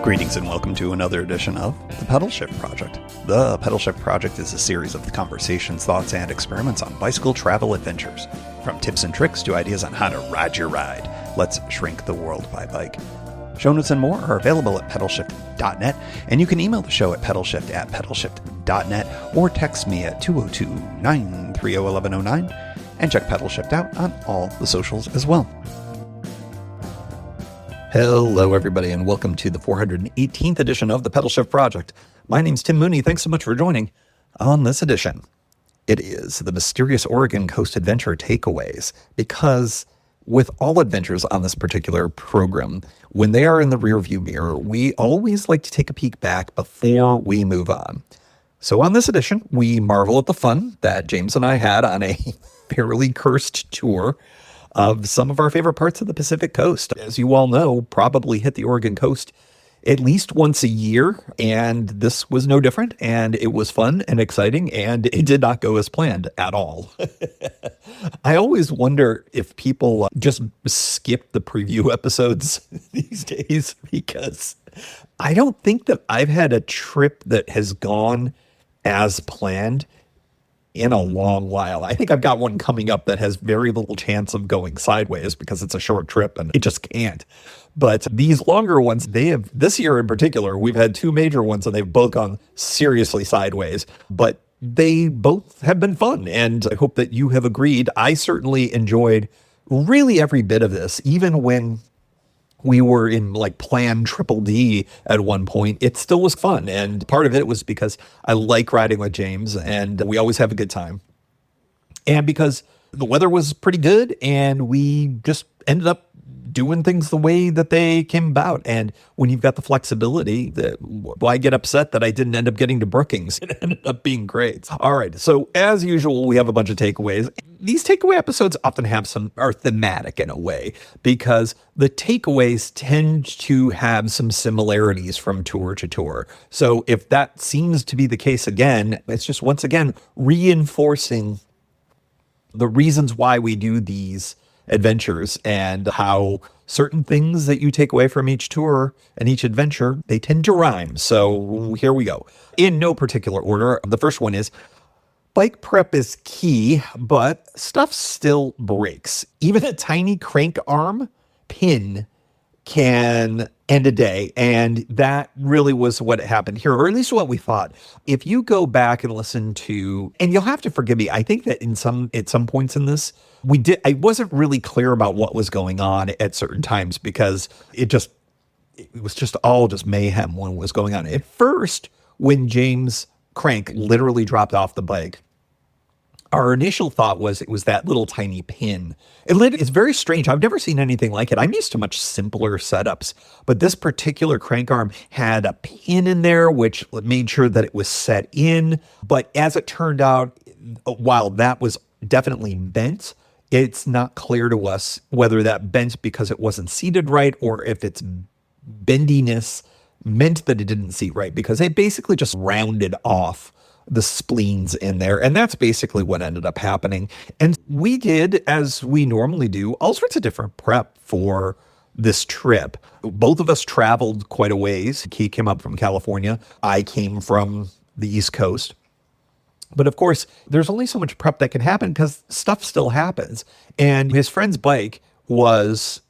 Greetings and welcome to another edition of The Pedal Shift Project. The Pedal Shift Project is a series of conversations, thoughts, and experiments on bicycle travel adventures. From tips and tricks to ideas on how to ride your ride, let's shrink the world by bike. Show notes and more are available at pedalshift.net, and you can email the show at pedalshift@pedalshift.net or text me at 202-930-1109, and check Pedal Shift out on all the socials as well. Hello, everybody, and welcome to the 418th edition of the Pedal Shift Project. My name's Tim Mooney. Thanks so much for joining. On this edition, it is the mysterious Oregon Coast Adventure takeaways, because with all adventures on this particular program, when they are in the rearview mirror, we always like to take a peek back before we move on. So on this edition, we marvel at the fun that James and I had on a fairly cursed tour of some of our favorite parts of the Pacific Coast. As you all know, probably hit the Oregon coast at least once a year, and this was no different, and it was fun and exciting, and it did not go as planned at all. I always wonder if people just skip the preview episodes these days, because I don't think that I've had a trip that has gone as planned in a long while. I think I've got one coming up that has very little chance of going sideways because it's a short trip and it just can't. But these longer ones, they have, this year in particular, we've had two major ones and they've both gone seriously sideways, but they both have been fun. And I hope that you have agreed. I certainly enjoyed really every bit of this, even when we were in like plan triple D at one point. It still was fun. And part of it was because I like riding with James and we always have a good time. And because the weather was pretty good and we just ended up doing things the way that they came about. And when you've got the flexibility, why get upset that I didn't end up getting to Brookings? It ended up being great. All right. So as usual, we have a bunch of takeaways. These takeaway episodes often are thematic in a way, because the takeaways tend to have some similarities from tour to tour. So if that seems to be the case again, it's just once again reinforcing the reasons why we do these adventures and how certain things that you take away from each tour and each adventure, they tend to rhyme. So here we go. In no particular order, the first one is bike prep is key, but stuff still breaks. Even a tiny crank arm pin can end a day. And that really was what happened here, or at least what we thought. If you go back and listen to, and you'll have to forgive me, I think that at some points in this, I wasn't really clear about what was going on at certain times, because it was just all mayhem when it was going on. At first, when James Crank literally dropped off the bike, our initial thought was it was that little tiny pin. It's very strange. I've never seen anything like it. I'm used to much simpler setups, but this particular crank arm had a pin in there, which made sure that it was set in. But as it turned out, while that was definitely bent, it's not clear to us whether that bent because it wasn't seated right, or if its bendiness meant that it didn't seat right, because it basically just rounded off the spleens in there. And that's basically what ended up happening. And we did, as we normally do, all sorts of different prep for this trip. Both of us traveled quite a ways. He came up from California. I came from the East Coast. But of course, there's only so much prep that can happen because stuff still happens. And his friend's bike first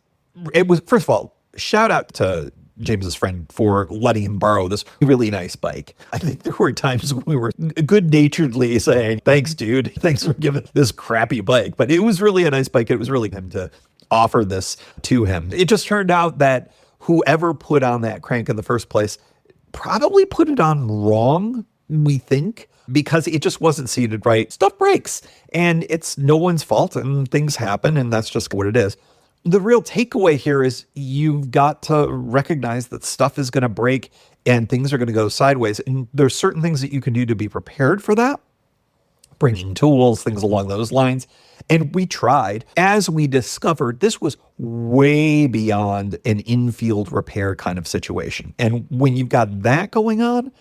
of all, shout out to James's friend for letting him borrow this really nice bike. I think there were times when we were good-naturedly saying, thanks, dude. Thanks for giving this crappy bike. But it was really a nice bike. It was really him to offer this to him. It just turned out that whoever put on that crank in the first place probably put it on wrong, we think, because it just wasn't seated right. Stuff breaks, and it's no one's fault, and things happen, and that's just what it is. The real takeaway here is you've got to recognize that stuff is going to break and things are going to go sideways. And there's certain things that you can do to be prepared for that. Bringing tools, things along those lines. And we tried. As we discovered, this was way beyond an in-field repair kind of situation. And when you've got that going on,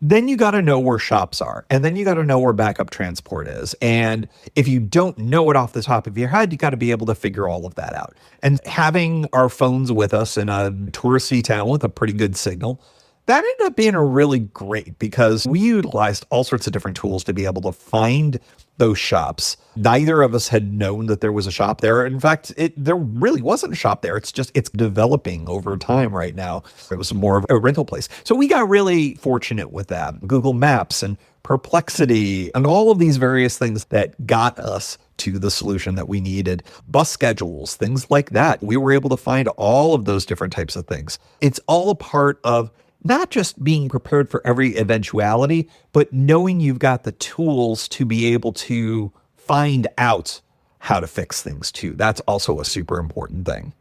then you got to know where shops are. And then you got to know where backup transport is. And if you don't know it off the top of your head, you got to be able to figure all of that out. And having our phones with us in a touristy town with a pretty good signal, that ended up being a really great because we utilized all sorts of different tools to be able to find those shops. Neither of us had known that there was a shop there. In fact, there really wasn't a shop there. It's developing over time right now. It was more of a rental place. So we got really fortunate with that. Google Maps and Perplexity and all of these various things that got us to the solution that we needed. Bus schedules, things like that. We were able to find all of those different types of things. It's all a part of not just being prepared for every eventuality, but knowing you've got the tools to be able to find out how to fix things too. That's also a super important thing.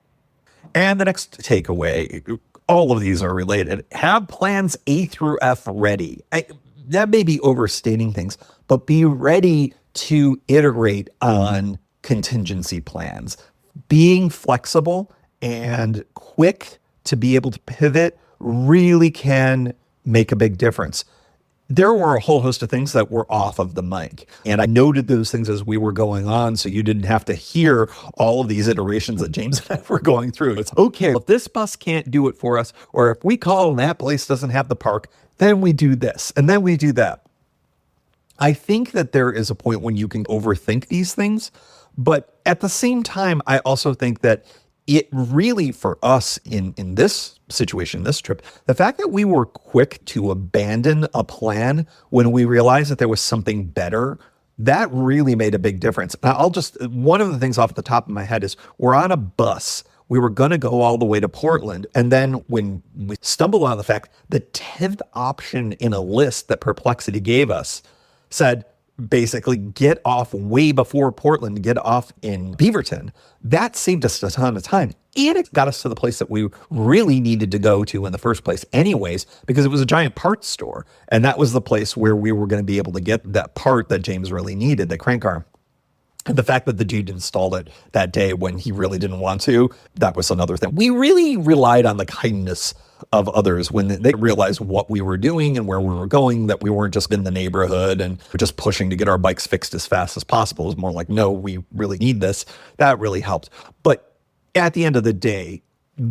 And the next takeaway, all of these are related. Have plans A through F ready. That may be overstating things, but be ready to iterate on contingency plans. Being flexible and quick to be able to pivot really can make a big difference. There were a whole host of things that were off of the mic, and I noted those things as we were going on, so you didn't have to hear all of these iterations that James and I were going through. It's okay, if this bus can't do it for us, or if we call and that place doesn't have the park, then we do this, and then we do that. I think that there is a point when you can overthink these things, but at the same time, I also think that it really, for us in this situation, this trip, the fact that we were quick to abandon a plan when we realized that there was something better, that really made a big difference. Now, one of the things off the top of my head is we're on a bus. We were going to go all the way to Portland. And then when we stumbled on the fact the 10th option in a list that Perplexity gave us said, basically get off way before Portland, get off in Beaverton. That saved us a ton of time. And it got us to the place that we really needed to go to in the first place anyways, because it was a giant parts store. And that was the place where we were going to be able to get that part that James really needed, the crank arm. And the fact that the dude installed it that day when he really didn't want to, that was another thing. We really relied on the kindness of others when they realized what we were doing and where we were going, that we weren't just in the neighborhood and just pushing to get our bikes fixed as fast as possible. It was more like, no, we really need this. That really helped. But at the end of the day,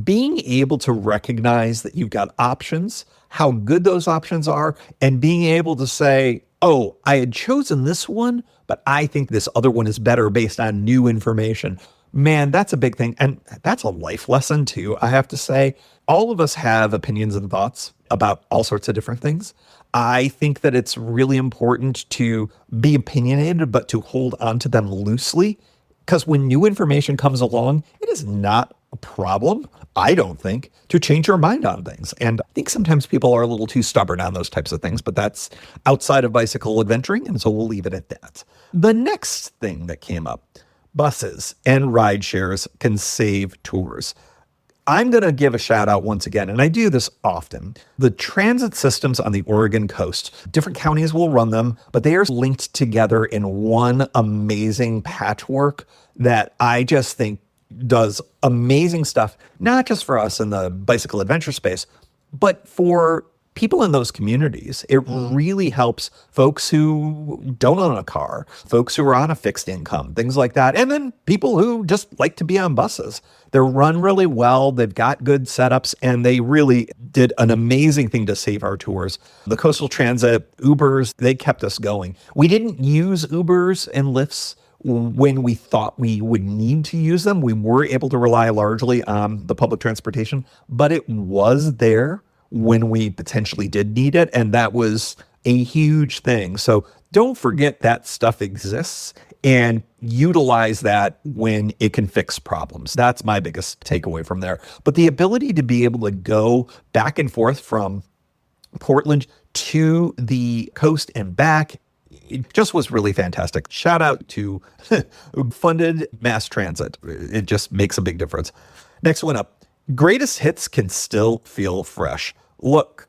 being able to recognize that you've got options, how good those options are, and being able to say, oh, I had chosen this one, but I think this other one is better based on new information. Man, that's a big thing. And that's a life lesson too, I have to say. All of us have opinions and thoughts about all sorts of different things. I think that it's really important to be opinionated, but to hold on to them loosely. Because when new information comes along, it is not a problem, I don't think, to change your mind on things. And I think sometimes people are a little too stubborn on those types of things, but that's outside of bicycle adventuring, and so we'll leave it at that. The next thing that came up, buses and ride shares can save tours. I'm going to give a shout out once again, and I do this often. The transit systems on the Oregon coast, different counties will run them, but they are linked together in one amazing patchwork that I just think does amazing stuff, not just for us in the bicycle adventure space, but for people in those communities. It really helps folks who don't own a car, folks who are on a fixed income, things like that. And then people who just like to be on buses. They're run really well. They've got good setups, and they really did an amazing thing to save our tours. The Coastal Transit, Ubers, they kept us going. We didn't use Ubers and Lyfts when we thought we would need to use them. We were able to rely largely on the public transportation, but it was there when we potentially did need it. And that was a huge thing. So don't forget that stuff exists and utilize that when it can fix problems. That's my biggest takeaway from there. But the ability to be able to go back and forth from Portland to the coast and back, it just was really fantastic. Shout out to funded mass transit. It just makes a big difference. Next one up. Greatest hits can still feel fresh. Look,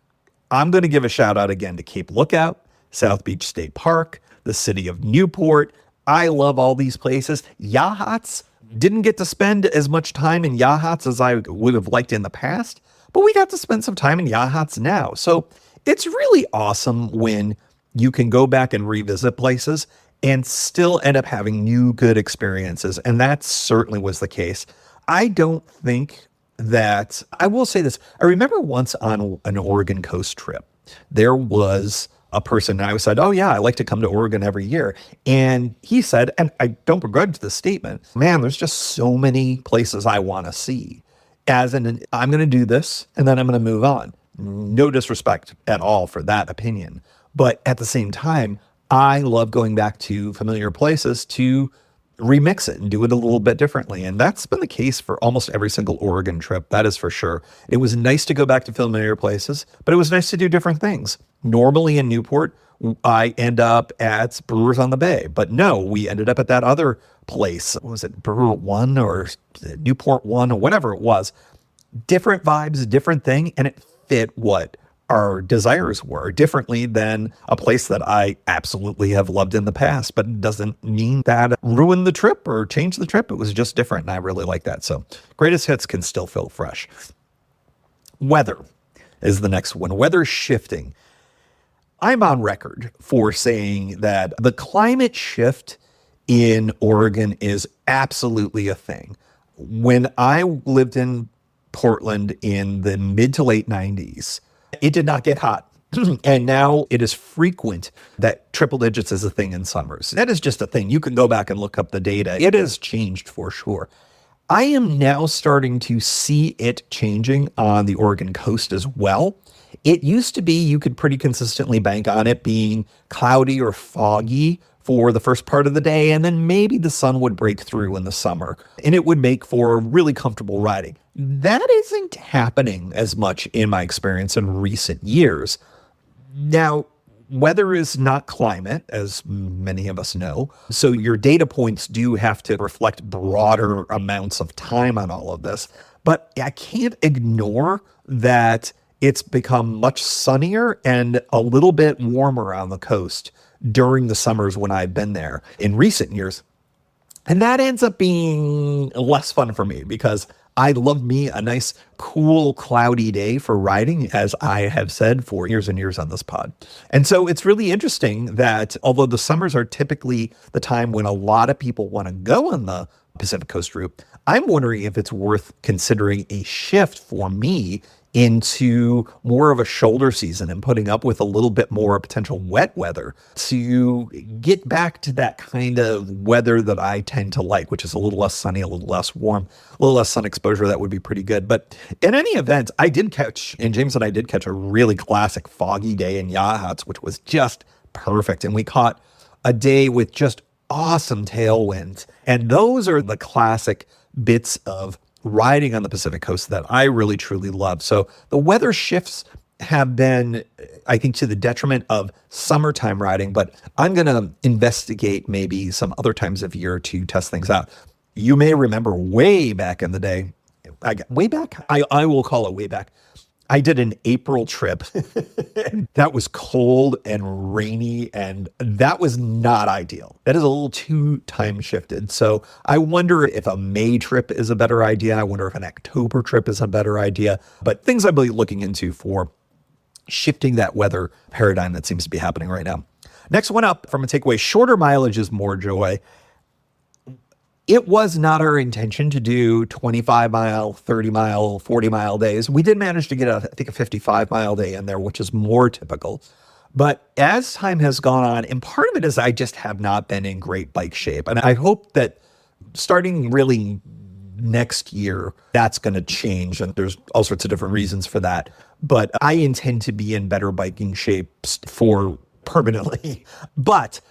I'm going to give a shout out again to Cape Lookout, South Beach State Park, the city of Newport. I love all these places. Yachats, didn't get to spend as much time in Yachats as I would have liked in the past, but we got to spend some time in Yachats now. So It's really awesome when you can go back and revisit places and still end up having new good experiences. And that certainly was the case. I don't think that, I will say this. I remember once on an Oregon coast trip, there was a person, and I said, "Oh, yeah, I like to come to Oregon every year." And he said, and I don't begrudge the statement, "Man, there's just so many places I want to see. As in, I'm going to do this and then I'm going to move on." No disrespect at all for that opinion. But at the same time, I love going back to familiar places to remix it and do it a little bit differently. And that's been the case for almost every single Oregon trip. That is for sure. It was nice to go back to familiar places, but it was nice to do different things. Normally in Newport, I end up at Brewers on the Bay, but no, we ended up at that other place. What was it, Brewer One or Newport One or whatever it was? Different vibes, different thing, and it fit what our desires were differently than a place that I absolutely have loved in the past, but it doesn't mean that ruined the trip or changed the trip. It was just different, and I really like that. So greatest hits can still feel fresh. Weather is the next one. Weather shifting. I'm on record for saying that the climate shift in Oregon is absolutely a thing. When I lived in Portland in the mid to late 90s, it did not get hot. And now it is frequent that triple digits is a thing in summers. That is just a thing. You can go back and look up the data. It has changed for sure. I am now starting to see it changing on the Oregon coast as well. It used to be you could pretty consistently bank on it being cloudy or foggy for the first part of the day, and then maybe the sun would break through in the summer, and it would make for really comfortable riding. That isn't happening as much in my experience in recent years. Now, weather is not climate, as many of us know, so your data points do have to reflect broader amounts of time on all of this, but I can't ignore that it's become much sunnier and a little bit warmer on the coast during the summers when I've been there in recent years. And that ends up being less fun for me because I love me a nice, cool, cloudy day for riding, as I have said for years and years on this pod. And so it's really interesting that although the summers are typically the time when a lot of people want to go on the Pacific Coast route, I'm wondering if it's worth considering a shift for me into more of a shoulder season and putting up with a little bit more potential wet weather to get back to that kind of weather that I tend to like, which is a little less sunny, a little less warm, a little less sun exposure. That would be pretty good. But in any event, I did catch, and James and I did catch a really classic foggy day in Yachats, which was just perfect. And we caught a day with just awesome tailwinds. And those are the classic bits of riding on the Pacific Coast that I really, truly love. So the weather shifts have been, I think, to the detriment of summertime riding, but I'm going to investigate maybe some other times of year to test things out. You may remember way back in the day, I will call it way back. I did an April trip. That was cold and rainy, and that was not ideal. That is a little too time shifted. So I wonder if a May trip is a better idea. I wonder if an October trip is a better idea. But things I'm really looking into for shifting that weather paradigm that seems to be happening right now. Next one up from a takeaway, shorter mileage is more joy. It was not our intention to do 25-mile, 30-mile, 40-mile days. We did manage to get, I think, a 55-mile day in there, which is more typical. But as time has gone on, and part of it is I just have not been in great bike shape. And I hope that starting really next year, that's going to change. And there's all sorts of different reasons for that. But I intend to be in better biking shape for permanently. But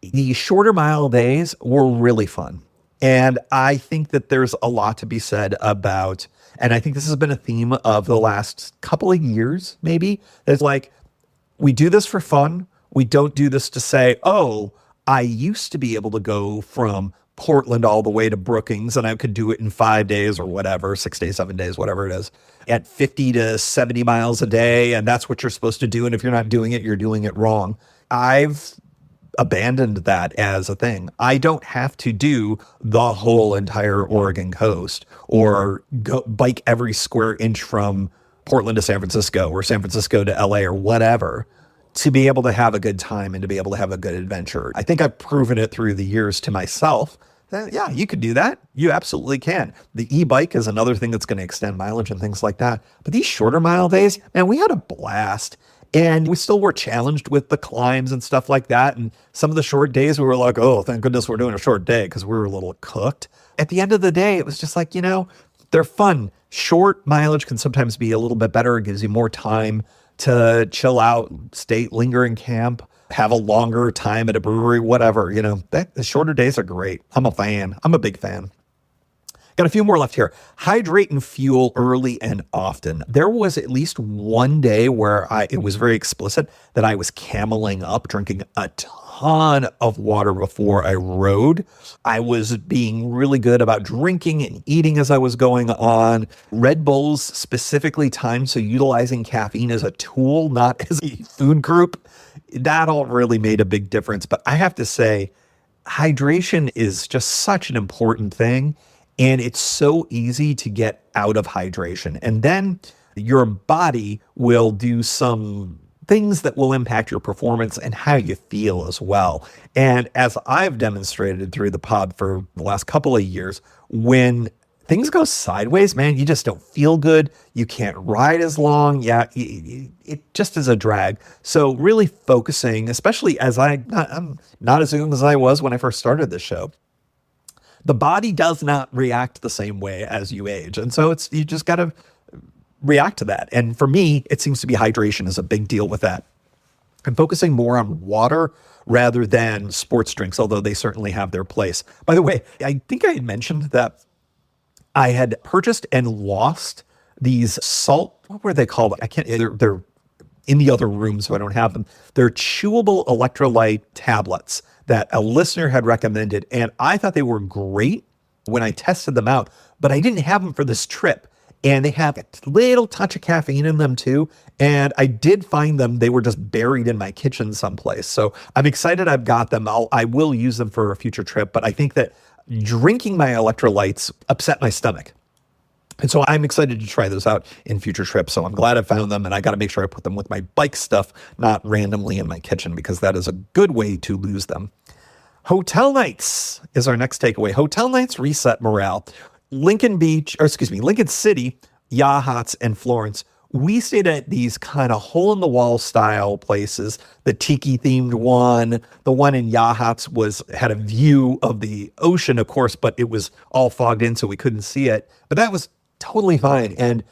the shorter mile days were really fun. And I think that there's a lot to be said about, and I think this has been a theme of the last couple of years, maybe. It's like, we do this for fun. We don't do this to say, oh, I used to be able to go from Portland all the way to Brookings and I could do it in 5 days or whatever, 6 days, 7 days, whatever it is, at 50 to 70 miles a day. And that's what you're supposed to do. And if you're not doing it, you're doing it wrong. I've abandoned that as a thing. I don't have to do the whole entire Oregon coast or go bike every square inch from Portland to San Francisco or San Francisco to LA or whatever, to be able to have a good time and to be able to have a good adventure. I think I've proven it through the years to myself that, yeah, you could do that. You absolutely can. The e-bike is another thing that's going to extend mileage and things like that. But these shorter mile days, man, we had a blast. And we still were challenged with the climbs and stuff like that. And some of the short days we were like, oh, thank goodness we're doing a short day because we were a little cooked. At the end of the day, it was just like, they're fun. Short mileage can sometimes be a little bit better. It gives you more time to chill out, linger in camp, have a longer time at a brewery, whatever. The shorter days are great. I'm a fan. I'm a big fan. Got a few more left here. Hydrate and fuel early and often. There was at least one day where it was very explicit that I was cameling up, drinking a ton of water before I rode. I was being really good about drinking and eating as I was going on. Red Bulls specifically timed, so utilizing caffeine as a tool, not as a food group. That all really made a big difference. But I have to say, hydration is just such an important thing. And it's so easy to get out of hydration. And then your body will do some things that will impact your performance and how you feel as well. And as I've demonstrated through the pod for the last couple of years, when things go sideways, man, you just don't feel good. You can't ride as long. Yeah, it just is a drag. So really focusing, especially as I'm not as young as I was when I first started this show. The body does not react the same way as you age. And so you just got to react to that. And for me, it seems to be hydration is a big deal with that. I'm focusing more on water rather than sports drinks, although they certainly have their place. By the way, I think I had mentioned that I had purchased and lost these what were they called? They're in the other room, so I don't have them. They're chewable electrolyte tablets that a listener had recommended, and I thought they were great when I tested them out, but I didn't have them for this trip. And they have a little touch of caffeine in them too. And I did find them, they were just buried in my kitchen someplace. So I'm excited I've got them. I will use them for a future trip, but I think that drinking my electrolytes upset my stomach. And so I'm excited to try those out in future trips. So I'm glad I found them, and I got to make sure I put them with my bike stuff, not randomly in my kitchen, because that is a good way to lose them. Hotel nights is our next takeaway. Hotel nights reset morale. Lincoln City, Yachats, and Florence. We stayed at these kind of hole-in-the-wall style places. The tiki-themed one, the one in Yachats had a view of the ocean, of course, but it was all fogged in, so we couldn't see it. But that was totally fine. And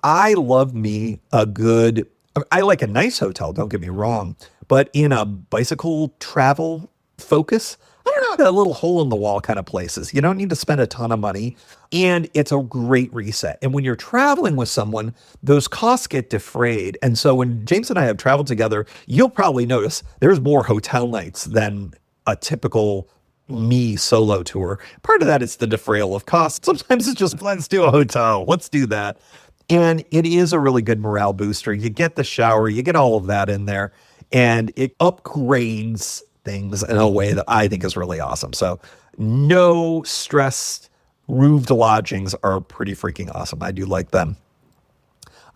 I love I like a nice hotel, don't get me wrong, but in a bicycle travel focus, I don't know, the little hole in the wall kind of places. You don't need to spend a ton of money, and it's a great reset. And when you're traveling with someone, those costs get defrayed. And so when James and I have traveled together, you'll probably notice there's more hotel nights than a typical me solo tour. Part of that is the defrayal of costs. Sometimes it's just, let's do a hotel. Let's do that. And it is a really good morale booster. You get the shower, you get all of that in there, and it upgrades things in a way that I think is really awesome. So no stressed roofed lodgings are pretty freaking awesome. I do like them.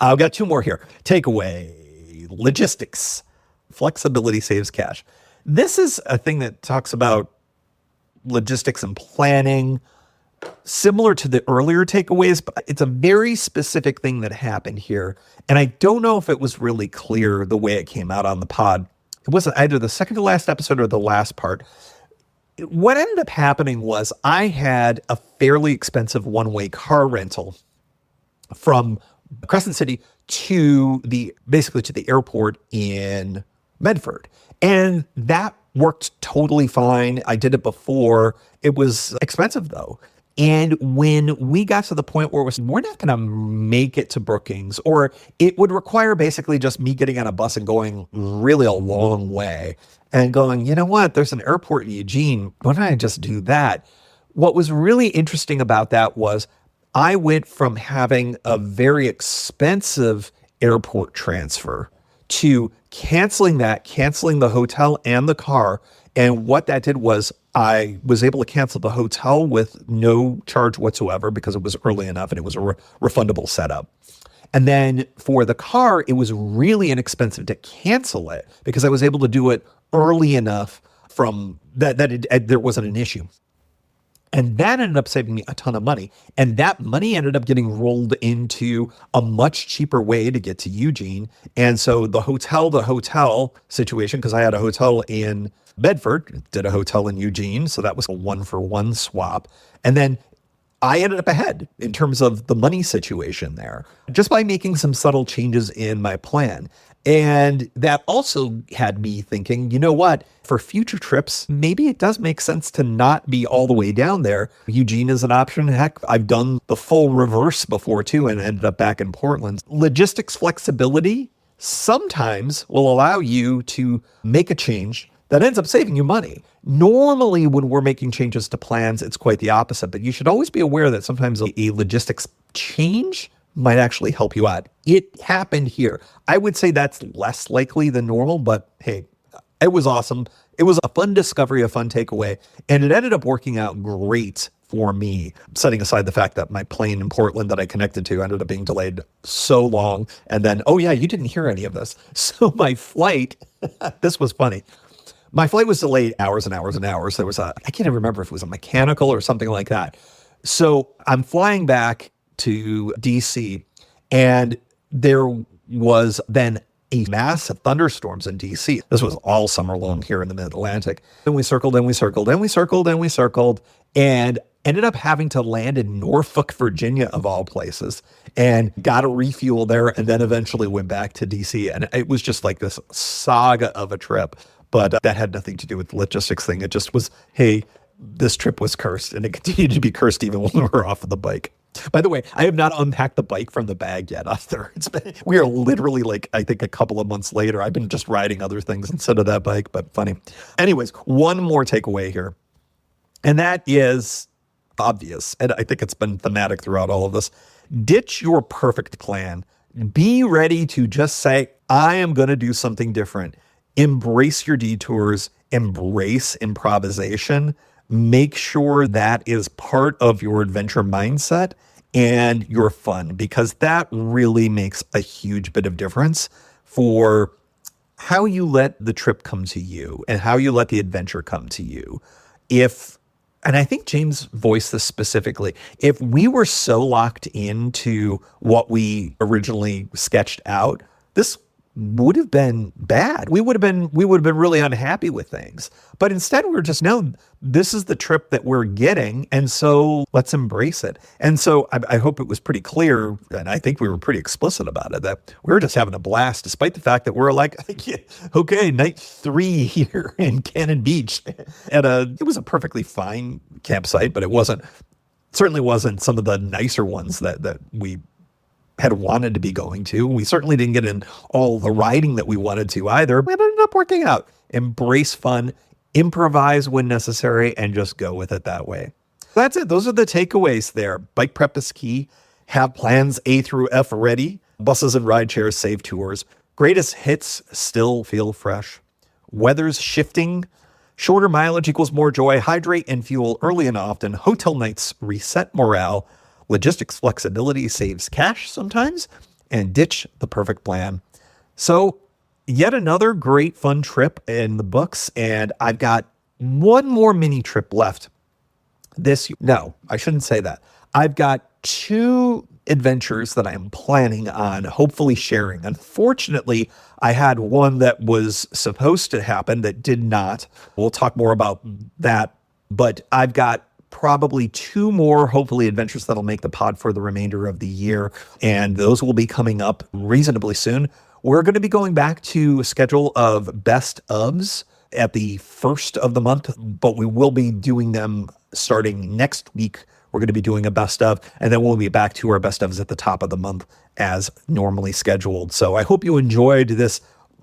I've got two more here. Takeaway, logistics. Flexibility saves cash. This is a thing that talks about logistics and planning, similar to the earlier takeaways, but it's a very specific thing that happened here. And I don't know if it was really clear the way it came out on the pod. It wasn't either the second to last episode or the last part. What ended up happening was I had a fairly expensive one-way car rental from Crescent City to the airport in Medford. And that worked totally fine. I did it before. It was expensive though. And when we got to the point where we're not going to make it to Brookings, or it would require basically just me getting on a bus and going really a long way and going, you know what, there's an airport in Eugene. Why don't I just do that? What was really interesting about that was I went from having a very expensive airport transfer to canceling the hotel and the car. And what that did was I was able to cancel the hotel with no charge whatsoever because it was early enough and it was a refundable setup. And then for the car, it was really inexpensive to cancel it because I was able to do it early enough from there wasn't an issue. And that ended up saving me a ton of money. And that money ended up getting rolled into a much cheaper way to get to Eugene. And so the hotel to hotel situation, because I had a hotel in Bedford, did a hotel in Eugene. So that was a 1-for-1 swap. And then I ended up ahead in terms of the money situation there, just by making some subtle changes in my plan. And that also had me thinking, you know what, for future trips, maybe it does make sense to not be all the way down there. Eugene is an option. Heck, I've done the full reverse before too and ended up back in Portland. Logistics flexibility sometimes will allow you to make a change that ends up saving you money. Normally, when we're making changes to plans, it's quite the opposite, but you should always be aware that sometimes a logistics change might actually help you out. It happened here. I would say that's less likely than normal, but hey, it was awesome. It was a fun discovery, a fun takeaway, and it ended up working out great for me, setting aside the fact that my plane in Portland that I connected to ended up being delayed so long. And then, oh yeah, you didn't hear any of this. So my flight, this was funny. My flight was delayed hours and hours and hours. There was I can't even remember if it was a mechanical or something like that. So I'm flying back to DC, and there was then a massive thunderstorms in DC. This was all summer long here in the mid-Atlantic. And we circled and we circled and we circled and we circled and ended up having to land in Norfolk, Virginia, of all places, and got a refuel there and then eventually went back to DC. And it was just like this saga of a trip. But that had nothing to do with the logistics thing. It just was, hey, this trip was cursed, and it continued to be cursed even when we were off of the bike. By the way, I have not unpacked the bike from the bag yet either. We are literally like, I think a couple of months later. I've been just riding other things instead of that bike, but funny. Anyways, one more takeaway here, and that is obvious, and I think it's been thematic throughout all of this. Ditch your perfect plan. Be ready to just say, I am going to do something different. Embrace your detours, embrace improvisation. Make sure that is part of your adventure mindset and your fun, because that really makes a huge bit of difference for how you let the trip come to you and how you let the adventure come to you. And I think James voiced this specifically, if we were so locked into what we originally sketched out, this would have been bad. We would have been really unhappy with things. But instead, we're just, no, this is the trip that we're getting, and so let's embrace it. And so I hope it was pretty clear, and I think we were pretty explicit about it, that we were just having a blast, despite the fact that we're like, okay, night 3 here in Cannon Beach. And it was a perfectly fine campsite, but certainly wasn't some of the nicer ones that we had wanted to be going to. We certainly didn't get in all the riding that we wanted to either, but it ended up working out. Embrace fun, improvise when necessary, and just go with it that way. That's it. Those are the takeaways there. Bike prep is key. Have plans A through F ready. Buses and rideshares save tours. Greatest hits still feel fresh. Weather's shifting. Shorter mileage equals more joy. Hydrate and fuel early and often. Hotel nights reset morale. Logistics flexibility saves cash sometimes, and ditch the perfect plan. So yet another great fun trip in the books, and I've got one more mini trip left. No, I shouldn't say that. I've got 2 adventures that I'm planning on hopefully sharing. Unfortunately, I had one that was supposed to happen that did not. We'll talk more about that, but I've got probably 2 more, hopefully, adventures that'll make the pod for the remainder of the year. And those will be coming up reasonably soon. We're going to be going back to a schedule of best ofs at the first of the month, but we will be doing them starting next week. We're going to be doing a best of, and then we'll be back to our best ofs at the top of the month as normally scheduled. So I hope you enjoyed this,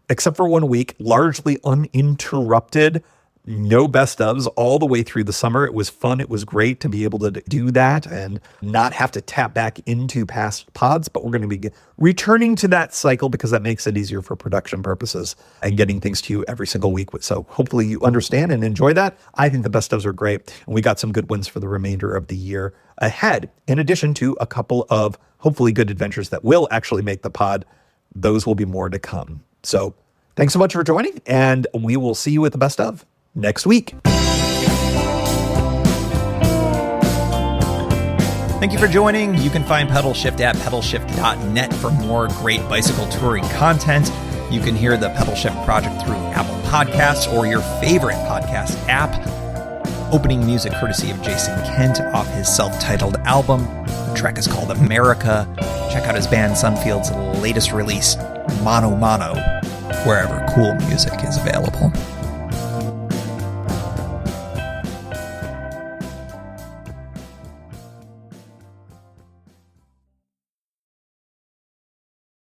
except for 1 week, largely uninterrupted No best ofs all the way through the summer. It was fun. It was great to be able to do that and not have to tap back into past pods, but we're going to be returning to that cycle because that makes it easier for production purposes and getting things to you every single week. So hopefully you understand and enjoy that. I think the best ofs are great, and we got some good ones for the remainder of the year ahead, in addition to a couple of hopefully good adventures that will actually make the pod. Those will be more to come. So thanks so much for joining, and we will see you at the best of next week. Thank you for joining. You can find Pedal Shift at pedalshift.net for more great bicycle touring content. You can hear the Pedal Shift project through Apple Podcasts or your favorite podcast app. Opening music courtesy of Jason Kent off his self-titled album. The track is called America. Check out his band Sunfield's latest release, Mono Mono, wherever cool music is available.